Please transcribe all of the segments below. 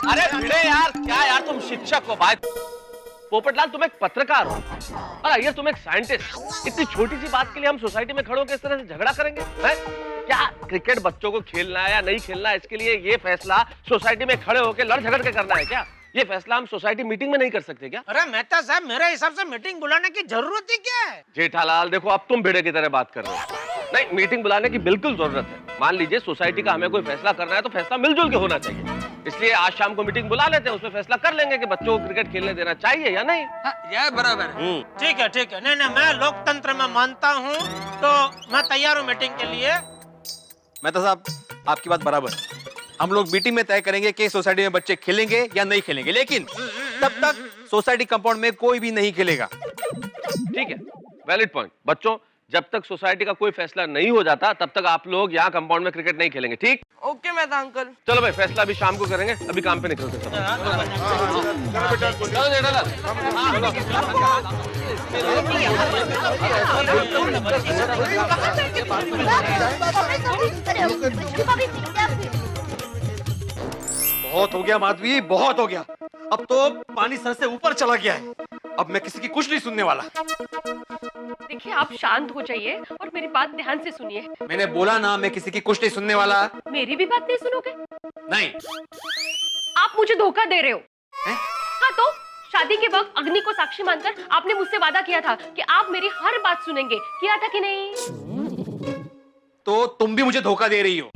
अरे भिड़े यार, क्या यार तुम शिक्षक हो भाई, पोपटलाल तुम एक पत्रकार हो और अय्यर तुम एक साइंटिस्ट। इतनी छोटी सी बात के लिए हम सोसाइटी में खड़े होकर इस तरह से झगड़ा करेंगे हैं? क्या क्रिकेट बच्चों को खेलना है या नहीं खेलना है, इसके लिए ये फैसला सोसाइटी में खड़े होकर लड़ झगड़ के करना है क्या? ये फैसला हम सोसाइटी मीटिंग में नहीं कर सकते क्या? अरे मेहता साहब, मेरे हिसाब से मीटिंग बुलाने की जरूरत ही क्या है? जेठालाल देखो, अब तुम भिड़े की तरह बात कर रहे हो। नहीं, मीटिंग बुलाने की बिल्कुल जरूरत है। मान लीजिए सोसाइटी का हमें कोई फैसला करना है तो फैसला मिलजुल के होना चाहिए। इसलिए आज शाम को मीटिंग बुला लेते हैं, उसमें फैसला कर लेंगे कि बच्चों को क्रिकेट खेलने देना चाहिए या नहीं। ये बराबर है। ठीक है ठीक है, नहीं नहीं, मैं लोकतंत्र में मानता हूँ, तो मैं तैयार हूँ मीटिंग के लिए। मेहता साहब, आपकी बात बराबर है। हम लोग मीटिंग में तय करेंगे कि सोसाइटी में बच्चे खेलेंगे या नहीं खेलेंगे, लेकिन तब तक सोसाइटी कंपाउंड में कोई भी नहीं खेलेगा। ठीक है, वैलिड पॉइंट। बच्चों, जब तक सोसाइटी का कोई फैसला नहीं हो जाता तब तक आप लोग यहाँ कंपाउंड में क्रिकेट नहीं खेलेंगे, ठीक? Okay Mehta uncle. चलो भाई, फैसला अभी शाम को करेंगे, अभी काम पे निकलते हैं। चलो जेठालाल। बहुत हो गया माधवी, बहुत हो गया। अब तो पानी सर से ऊपर चला गया है। अब मैं किसी की कुछ नहीं सुनने वाला। देखिए, आप शांत हो जाइए और मेरी बात ध्यान से सुनिए। मैंने बोला ना, मैं किसी की कुछ नहीं सुनने वाला। मेरी भी बात नहीं सुनोगे? नहीं। आप मुझे धोखा दे रहे हो। है? हाँ तो शादी के वक्त अग्नि को साक्षी मानकर आपने मुझसे वादा किया था कि आप मेरी हर बात सुनेंगे, किया था कि नहीं? तो तुम भी मुझे धोखा दे रही हो।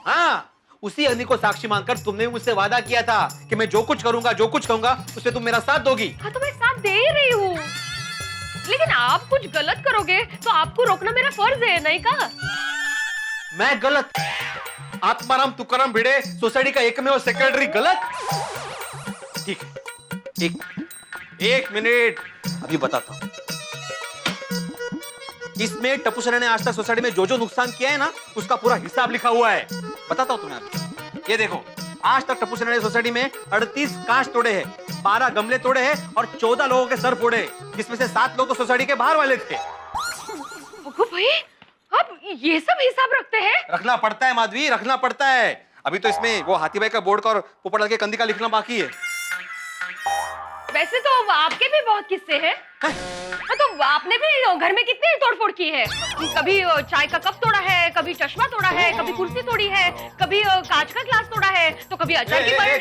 हाँ, उसी अग्नि को साक्षी मानकर तुमने भी मुझसे वादा किया था कि मैं जो कुछ करूंगा, जो कुछ कहूंगा, उसमें तुम मेरा साथ दोगी। हाँ तो मैं साथ दे ही रही हूँ, लेकिन आप कुछ गलत करोगे तो आपको रोकना मेरा फर्ज है, नहीं कहा? मैं गलत? आत्माराम तुकाराम भिड़े सोसाइटी का एकमेव सेक्रेटरी गलत? ठीक है, एक मिनट, अभी बताता हूं। इसमें टप्पू सेना ने आज तक सोसाइटी में जो जो नुकसान किया है ना, उसका पूरा हिसाब लिखा हुआ है। बताता हूं तुम्हें अभी। ये देखो, आज तक टप्पू सेना ने सोसाइटी में 38 कांच तोड़े हैं, 12 गमले तोड़े हैं और 14 लोगों के सर फोड़े, जिसमें से 7 लोग तो सोसाइटी के बाहर वाले थे। भाई, आप ये सब हिसाब रखते हैं? रखना पड़ता है माधवी, रखना पड़ता है। अभी तो इसमें वो हाथी भाई का बोर्ड का और पोपटलाल के कंदी का लिखना बाकी है। वैसे तो आपके भी बहुत किस्से हैं। हाँ तो आपने भी घर में कितनी तोड़फोड़ की है? कभी चाय का कप तोड़ा है, कभी चश्मा तोड़ा है, कभी कुर्सी तोड़ी है, कभी कांच का ग्लास तोड़ा है, तो कभी अचार की पल्ली।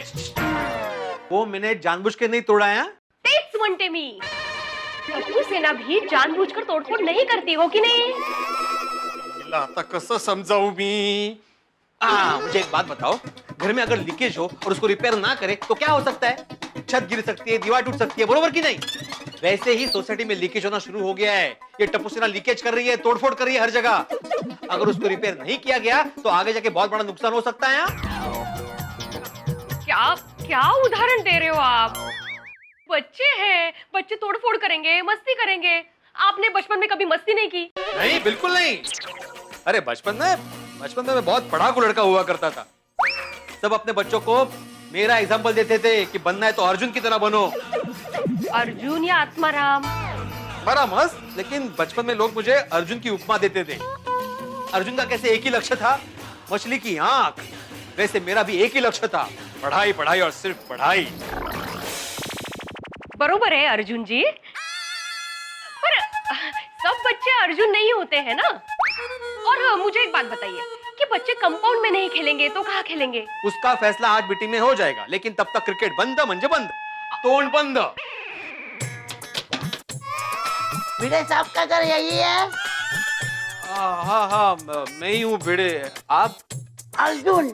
वो मैंने जानबूझ के नहीं तोड़ा है। टेक्स वनटे मी। टप्पू सेना भी जानबूझकर तोड़फोड़ नहीं करती, हो कि नहीं? आता कसं समजाऊ मी? मुझे एक बात बताओ, घर में अगर लीकेज हो और उसको रिपेयर ना करे तो क्या हो सकता है? छत गिर सकती है, दीवार टूट सकती है, बरोबर कि नहीं? वैसे ही सोसाइटी में लीकेज होना शुरू हो गया है। ये टप्पू सेना लीकेज कर रही है, तोड़फोड़ कर रही है हर जगह। अगर उसको रिपेयर नहीं किया गया तो आगे जाके बहुत बड़ा नुकसान हो सकता है। क्या क्या उदाहरण दे रहे हो आप? बच्चे हैं, बच्चे तोड़फोड़ करेंगे, मस्ती करेंगे। आपने बचपन में कभी मस्ती नहीं की? नहीं, बिल्कुल नहीं। अरे बचपन में मैं बहुत पढ़ाकू लड़का हुआ करता था। सब अपने बच्चों को मेरा एग्जाम्पल देते थे कि बनना है तो अर्जुन की तरह बनो। अर्जुन या आत्माराम? बड़ा मस्त, लेकिन बचपन में लोग मुझे अर्जुन की उपमा देते थे। अर्जुन का कैसे एक ही लक्ष्य था, मछली की आंख, वैसे मेरा भी एक ही लक्ष्य था, पढ़ाई पढ़ाई और सिर्फ पढ़ाई। बरोबर है अर्जुन जी, पर सब बच्चे अर्जुन नहीं होते हैं ना। और मुझे एक बात बताइए कि बच्चे कंपाउंड में नहीं खेलेंगे तो कहाँ खेलेंगे? उसका फैसला आज मीटिंग में हो जाएगा, लेकिन तब तक क्रिकेट बंद म्हणजे बंद, तोंड बंद। भिड़े साहब का घर यही है? हाँ, मैं ही हूँ भिड़े। आप? अर्जुन।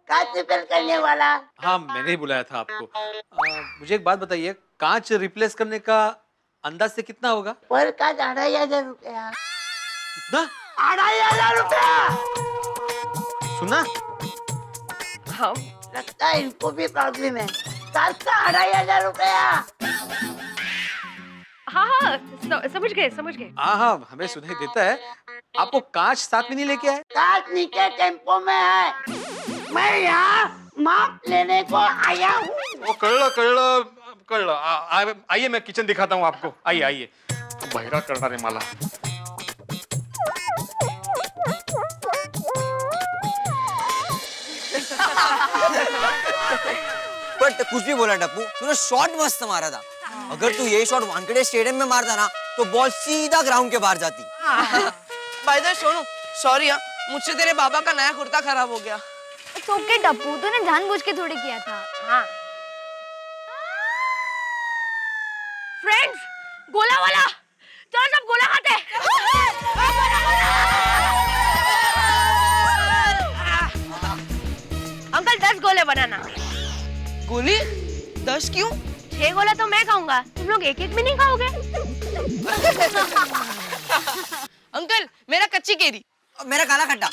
कांच रिपेयर करने वाला। हाँ, मैंने ही बुलाया था आपको। मुझे एक बात बताइए, कांच रिप्लेस करने का अंदाज से कितना होगा? पर कांच 2,500 रुपया। कितना? 2,500 रुपया। सुना? हाँ, लगता है इनको भी प्रॉब्लम है। कांच का 2,500 रुपया। हाँ, समझ गए। हाँ, हमें सुनाई देता है। आपको कांच साथ में नहीं लेके आए? कांच नीचे टेम्पो में है, मैं यहाँ माप लेने को आया हूँ। वो कळलं। आइए, मैं किचन दिखाता हूँ आपको। आइए। बहिरा करना रे माला। बट कुछ भी बोला टप्पू, तूने शॉट मस्त मारा था। अगर तू ये शॉट वानखेड़े स्टेडियम में मारता ना तो बॉल सीधा ग्राउंड के बाहर जाती। By the way Sonu, sorry यार, मुझसे तेरे बाबा का नया कुर्ता खराब हो गया। इट्स ओके टप्पू, तूने जानबूझ के थोड़ी किया था। हाँ फ्रेंड्स, गोला वाला, चलो सब गोला खाते हैं। अंकल 10 गोले बनाना। गोली 10 क्यों? 6 गोला तो मैं खाऊंगा, तुम लोग एक एक भी नहीं खाओगे। अंकल मेरा कच्ची केरी, मेरा काला खट्टा,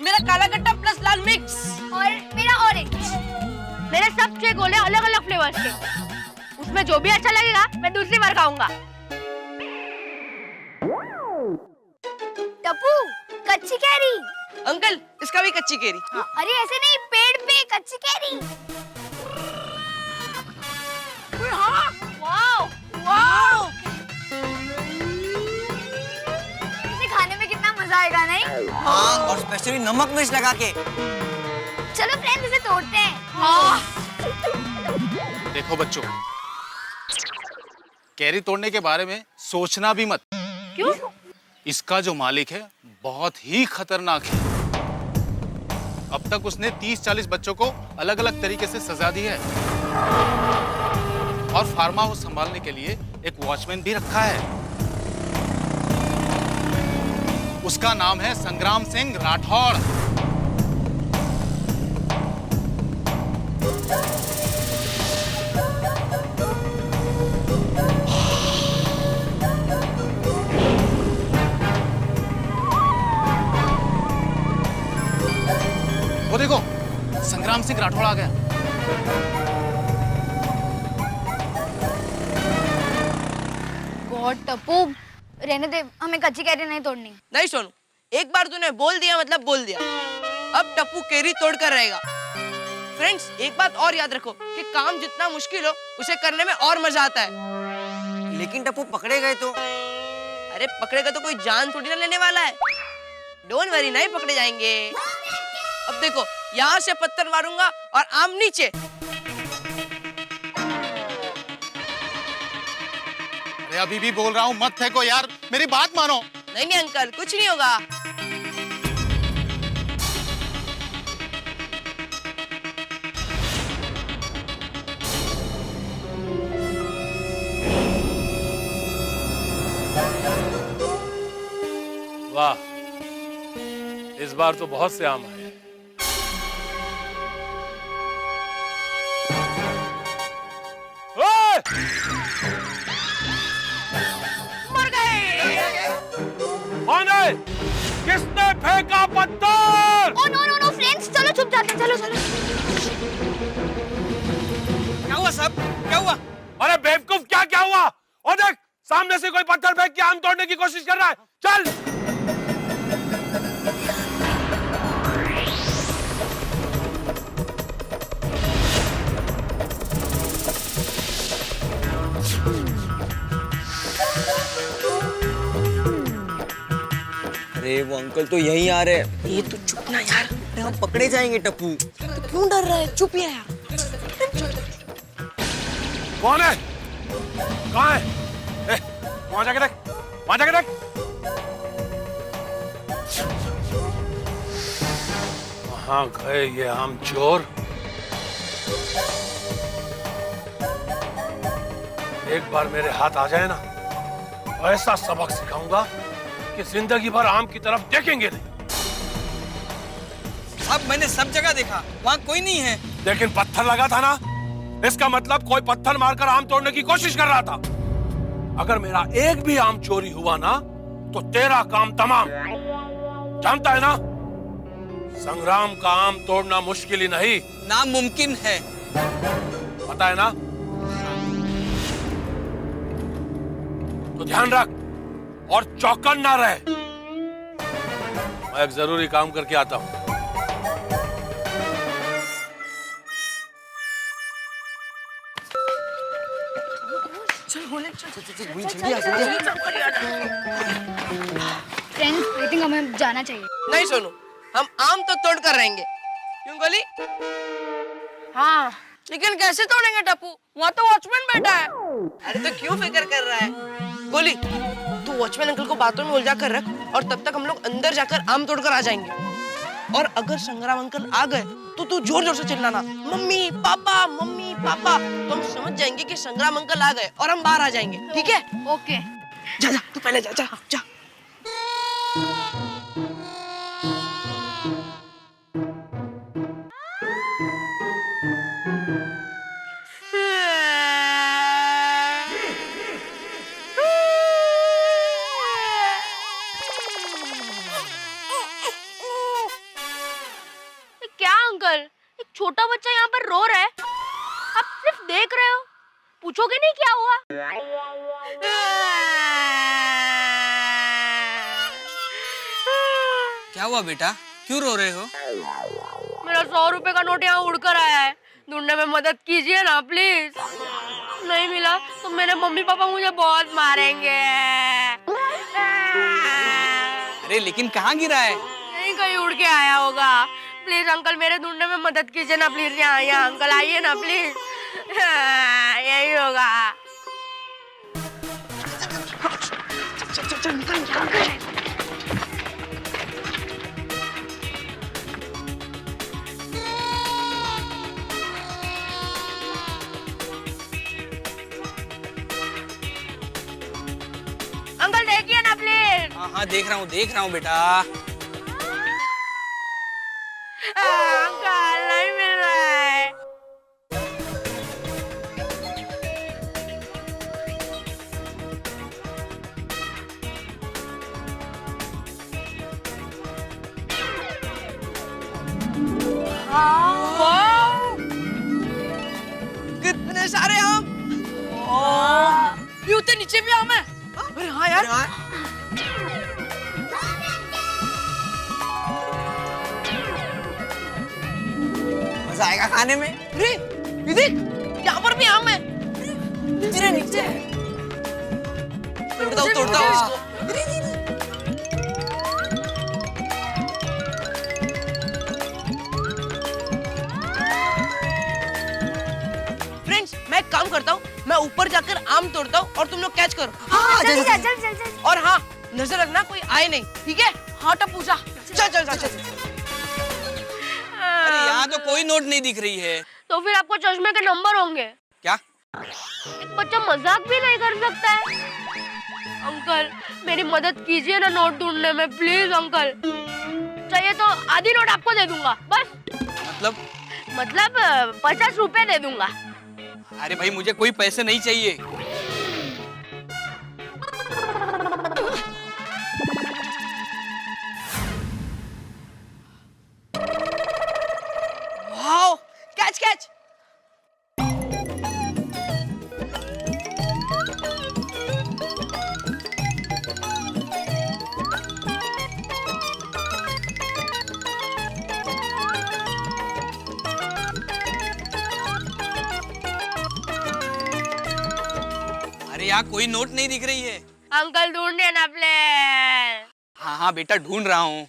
मेरा काला कट्टा प्लस लाल मिक्स, और मेरा ऑरेंज। मेरे सब 6 गोले अलग अलग फ्लेवर्स के, उसमें जो भी अच्छा लगेगा मैं दूसरी बार खाऊंगा। टप्पू, कच्ची कैरी। अंकल इसका भी कच्ची केरी। अरे ऐसे नहीं, पेड़ पे कच्ची कैरी। वाओ वाओ, इसे खाने में कितना मजा आएगा नहीं? हाँ, और स्पेशली नमक मिर्च लगा के। चलो फ्रेंड्स, इसे तोड़ते हैं। देखो बच्चों, कैरी तोड़ने के बारे में सोचना भी मत। क्यों? इसका जो मालिक है बहुत ही खतरनाक है। अब तक उसने 30-40 बच्चों को अलग अलग तरीके से सजा दी है और फार्म हाउस संभालने के लिए एक वॉचमैन भी रखा है। उसका नाम है संग्राम सिंह राठौड़। वो देखो, संग्राम सिंह राठौड़ आ गया। गॉड टप्पू, रहने दे, हमें कच्ची कैरी नहीं तोड़नी। नहीं सोनू, एक बार तूने बोल दिया मतलब बोल दिया। अब टप्पू केरी तोड़ कर रहेगा। फ्रेंड्स, एक बात और याद रखो कि काम जितना मुश्किल हो उसे करने में और मजा आता है। लेकिन टप्पू पकड़े गए तो? अरे पकड़ेगा तो कोई जान थोड़ी ना लेने वाला है। डोंट वरी, नहीं पकड़े जाएंगे। अब देखो, यहाँ से पत्थर मारूंगा और आम नीचे। अरे अभी भी बोल रहा हूँ, मत फेंको यार, मेरी बात मानो। नहीं नहीं अंकल, कुछ नहीं होगा। वाह, इस बार तो बहुत से आम आए। मर गए। कौन है? किसने फेंका पत्थर? Oh no no no friends, चलो चुप जाते हैं, चलो चलो। क्या हुआ साहब, क्या हुआ? अरे बेवकूफ, क्या क्या हुआ? और देख, सामने से कोई पत्थर फेंक के आम तोड़ने की कोशिश कर रहा है। चल। अरे वो अंकल तो यहीं आ रहे हैं। ये तो चुप ना यार। अरे हम पकड़े जाएंगे टप्पू। क्यों डर रहा है? चुप ही है यार। कौन है? कहाँ है? वहां जाके देख, वहां जाके देख। कहाँ गए ये आम चोर? एक बार मेरे हाथ आ जाए ना, ऐसा सबक सिखाऊंगा कि जिंदगी भर आम की तरफ देखेंगे नहीं। साहब मैंने सब जगह देखा, वहाँ कोई नहीं है। लेकिन पत्थर लगा था ना, इसका मतलब कोई पत्थर मारकर आम तोड़ने की कोशिश कर रहा था। अगर मेरा एक भी आम चोरी हुआ ना, तो तेरा काम तमाम। जानता है ना, संग्राम का आम तोड़ना मुश्किल ही नहीं, नामुमकिन है। पता है ना? तो ध्यान रख और चौकन्ना रहे। मैं एक जरूरी काम करके आता हूं। फ्रेंड्स, आई थिंक हमें जाना चाहिए। नहीं सोनू, हम आम तो तोड़ कर रहेंगे। क्यों गोली? हाँ लेकिन कैसे तोड़ेंगे टप्पू? वहाँ तो वॉचमैन बैठा है। अरे तो क्यों फिक्र कर रहा है? गोली, तू वॉचमैन अंकल को बातों में उलझा कर रख और तब तक हम लोग अंदर जाकर आम तोड़कर आ जाएंगे। और अगर संग्राम अंकल आ गए तो तू जोर जोर से चिल्लाना, मम्मी पापा, मम्मी पापा। तो हम समझ जाएंगे कि संग्राम अंकल आ गए और हम बाहर आ जाएंगे, ठीक है? ओके। जा जा, तू पहले जा जा जा। क्या अंकल, एक छोटा बच्चा यहाँ पर रो रहा है, आप सिर्फ देख रहे हो, पूछोगे नहीं क्या हुआ? क्या हुआ बेटा, क्यों रो रहे हो? मेरा 100 रुपए का नोट यहाँ उड़कर आया है, ढूंढने में मदद कीजिए ना प्लीज। नहीं मिला तो मेरे मम्मी पापा मुझे बहुत मारेंगे। अरे लेकिन कहाँ गिरा है? नहीं, कहीं उड़ के आया होगा। प्लीज अंकल, मेरे ढूंढने में मदद कीजिए ना प्लीज। यहाँ अंकल आइए ना प्लीज। यही होगा। अंकल देखिए ना प्लीज। हाँ देख रहा हूँ बेटा। अंकल नहीं मिल रहा है। कितने सारे आम! ये उतने नीचे भी आम है। अरे हाँ यार। मजा आएगा खाने में। अरे ये देख, यहाँ पर भी आम है। नीचे नीचे तोड़ता हूँ इसको। फ्रेंड्स, मैं एक काम करता हूँ, मैं ऊपर जाकर आम तोड़ता हूँ और तुम लोग कैच करो। जल्दी जा, जल्दी। और हाँ, नजर रखना कोई आए नहीं, ठीक है? हाँ टप्पू जा, चल। अरे यहाँ तो कोई नोट नहीं दिख रही है। तो फिर आपको चश्मे के नंबर होंगे। क्या? एक बच्चा मजाक भी नहीं कर सकता है। अंकल, मेरी मदद कीजिए ना नोट ढूंढने में, प्लीज अंकल। चाहिए तो आधी नोट आपको दे दूंगा, बस। मतलब 50 रुपए दे दूंगा। अरे भाई, मुझे कोई पैसे नहीं चाहिए। Wow, catch. अरे यहाँ कोई नोट नहीं दिख रही है। अंकल ढूंढिए ना प्लीज। हाँ बेटा, ढूंढ रहा हूँ।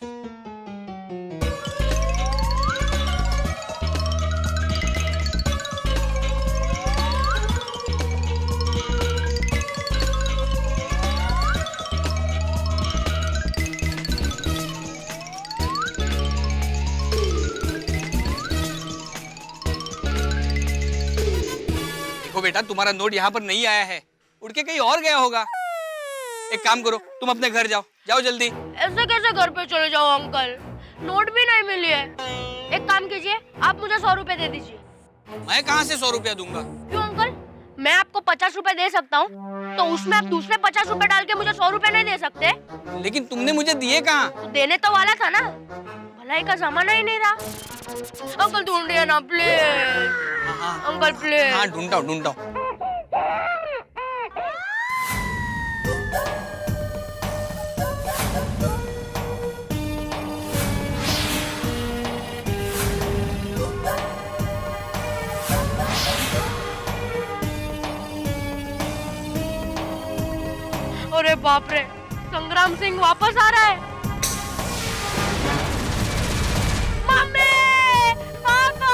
देखो बेटा, तुम्हारा नोट यहाँ पर नहीं आया है, उड़ के कहीं और गया होगा। एक काम करो, तुम अपने घर जाओ जल्दी। ऐसे कैसे घर पे चले जाओ अंकल, नोट भी नहीं मिली है। एक काम कीजिए, आप मुझे 100 रुपए दे दीजिए। मैं कहाँ से 100 रुपया दूंगा? क्यों अंकल, मैं आपको 50 रुपए दे सकता हूँ, तो उसमें आप दूसरे 50 रुपए डाल के मुझे 100 रुपए नहीं दे सकते? लेकिन तुमने मुझे दिए कहाँ? तो देने तो वाला था ना, भलाई का जमाना ही नहीं रहा। अंकल ढूंढिए ना प्लीज। Uncle please. हाँ ढूंढता हूँ। अरे बाप रे, संग्राम सिंह वापस आ रहा है। मम्मी, पापा,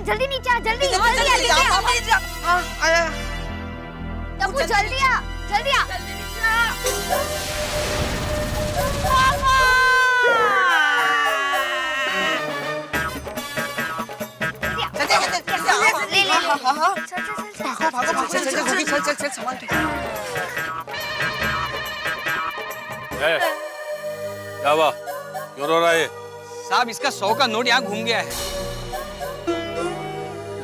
जल्दी नीचे आ, जल्दी हाँ, जल्दी आ, जल्दी जल्दी आओ, आ। जल्दी आओ। हाँ, आया। टप्पू जल्दी आ, जल्दी आ। ले ले हाँ, हाँ, हाँ। चल चल चल भागो, भागो, भागो, चल, चल, चल, चल, चल, चल, सामान उठा। क्या हुआ? क्यों रो रहा है? साहब इसका 100 का नोट यहाँ घूम गया है।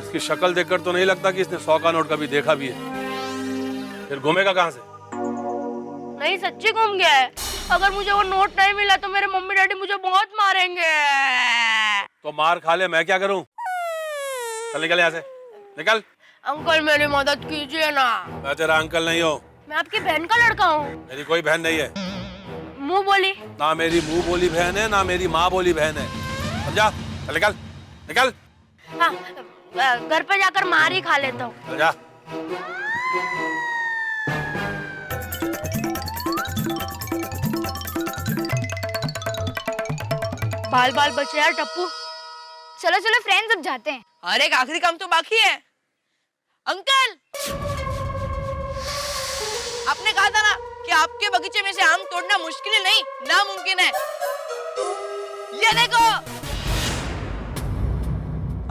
इसकी शक्ल देखकर तो नहीं लगता कि इसने 100 का नोट कभी देखा भी है। फिर घूमेगा कहाँ से? नहीं सच्ची घूम गया है। अगर मुझे वो नोट नहीं मिला तो मेरे मम्मी डैडी मुझे बहुत मारेंगे। तो मार खा ले, मैं क्या करूं? चल निकल यहाँ से, निकल। अंकल मेरी मदद कीजिए ना। मैं तेरा अंकल नहीं हूँ। मैं आपकी बहन का लड़का हूँ। मेरी कोई बहन नहीं है। मुंह बोली। ना मेरी मुंह बोली बहन है, ना मेरी माँ बोली बहन है। समझा? चल निकल, निकल। हाँ, घर पे जाकर मार ही खा लेता हूँ। चल जा। बाल बाल बचे यार टप्पू। चलो चलो फ्रेंड्स अब जाते हैं। और एक आखिरी काम तो बाकी है। अंकल, आपने कहा था ना कि आपके बगीचे में से आम तोड़ना मुश्किल नहीं, नामुमकिन है। ये देखो,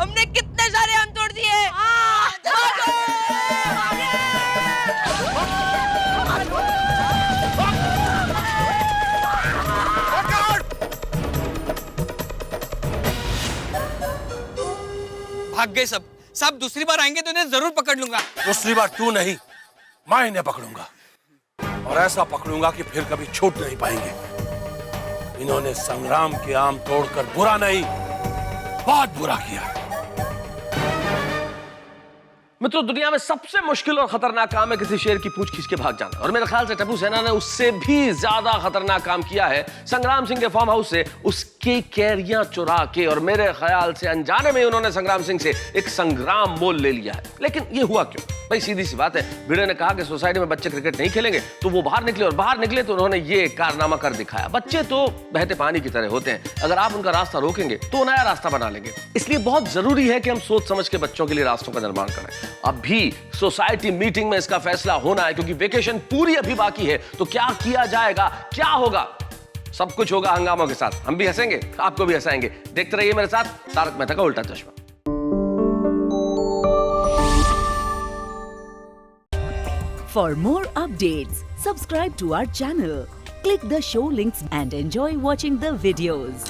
हमने कितने सारे आम तोड़ दिए। भाग गए सब। साहब दूसरी बार आएंगे तो इन्हें जरूर पकड़ लूंगा। दूसरी बार तू नहीं, मैं इन्हें पकड़ूंगा और ऐसा पकड़ूंगा कि फिर कभी छूट नहीं पाएंगे। इन्होंने संग्राम के आम तोड़कर बुरा नहीं, बहुत बुरा किया। मित्रों, दुनिया में सबसे मुश्किल और खतरनाक काम है किसी शेर की पूंछ खींच के भाग जाना। और मेरे ख्याल से टप्पू सेना ने उससे भी ज्यादा खतरनाक काम किया है। संग्राम सिंह के फार्म हाउस से उसकी कैरियां चुरा के, और मेरे ख्याल से अनजाने में उन्होंने संग्राम सिंह से एक संग्राम मोल ले लिया है। लेकिन ये हुआ क्यों? भाई सीधी सी बात है, भिड़े ने कहा कि सोसाइटी में बच्चे क्रिकेट नहीं खेलेंगे, तो वो बाहर निकले, और बाहर निकले तो उन्होंने ये कारनामा कर दिखाया। बच्चे तो बहते पानी की तरह होते हैं, अगर आप उनका रास्ता रोकेंगे तो नया रास्ता बना लेंगे। इसलिए बहुत जरूरी है कि हम सोच समझ के बच्चों के लिए रास्तों का निर्माण करें। अब भी सोसाइटी मीटिंग में इसका फैसला होना है, क्योंकि वेकेशन पूरी अभी बाकी है। तो क्या किया जाएगा, क्या होगा? सब कुछ होगा हंगामों के साथ। हम भी हंसेंगे, आपको भी हंसाएंगे। देखते रहिए मेरे साथ तारक मेहता का उल्टा चश्मा। For more updates, subscribe to our channel, click the show links and enjoy watching the videos.